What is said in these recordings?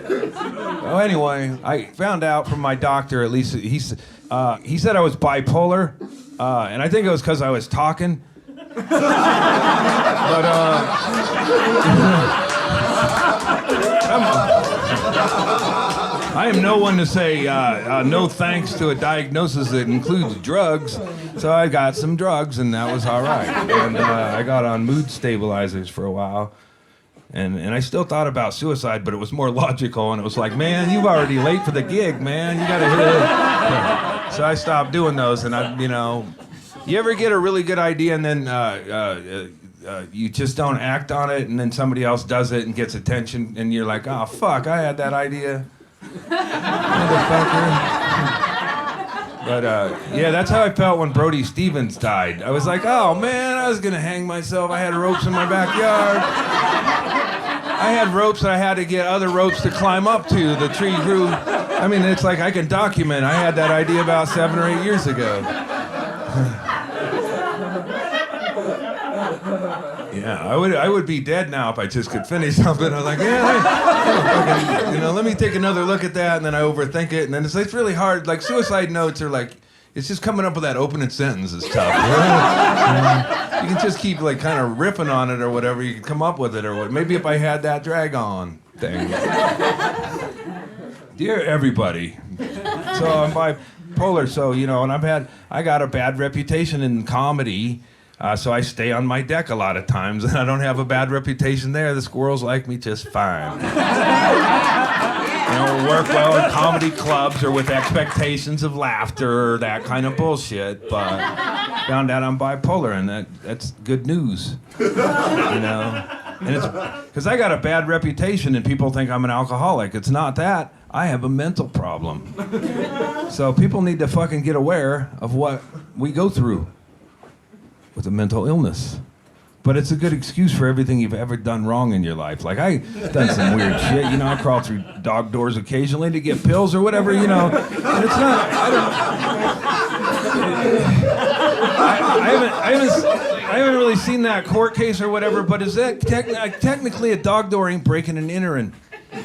Well, anyway, I found out from my doctor, at least he said I was bipolar, and I think it was because I was talking. But I am no one to say no thanks to a diagnosis that includes drugs. So I got some drugs, and that was all right. And I got on mood stabilizers for a while. And I still thought about suicide, but it was more logical. And it was like, man, you've already late for the gig, man. You got to hit it. So I stopped doing those. And you ever get a really good idea and then you just don't act on it, and then somebody else does it and gets attention, and you're like, oh, fuck, I had that idea. Motherfucker. But, yeah, that's how I felt when Brody Stevens died. I was like, oh, man, I was going to hang myself. I had ropes in my backyard. I had ropes that I had to get other ropes to climb up to. The tree grew. I mean, it's like I can document. I had that idea about 7 or 8 years ago. Yeah, I would be dead now if I just could finish something. I was like, let me take another look at that, and then I overthink it, and then it's really hard. Like suicide notes are like, it's just coming up with that opening sentence is tough. You can just keep like kind of riffing on it or whatever. You can come up with it or what. Maybe if I had that drag on thing. Dear everybody, so I'm bipolar. So and I got a bad reputation in comedy. So I stay on my deck a lot of times, and I don't have a bad reputation there. The squirrels like me just fine. Work well in comedy clubs or with expectations of laughter or that kind of bullshit. But found out I'm bipolar, and that's good news. And it's because I got a bad reputation, and people think I'm an alcoholic. It's not that. I have a mental problem. So people need to fucking get aware of what we go through with a mental illness. But it's a good excuse for everything you've ever done wrong in your life. Like, I've done some weird shit, I crawl through dog doors occasionally to get pills or whatever, and it's not, I haven't really seen that court case or whatever, but is that technically a dog door ain't breaking and entering? I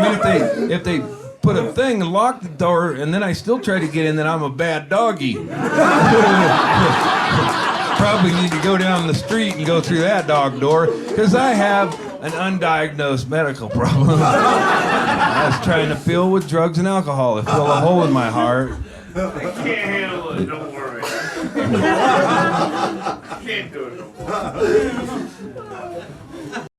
mean, if they put a thing and lock the door, and then I still try to get in, then I'm a bad doggy. Probably need to go down the street and go through that dog door, because I have an undiagnosed medical problem. I was trying to fill with drugs and alcohol. It filled a hole in my heart. I can't handle it, don't worry. Can't do it no more.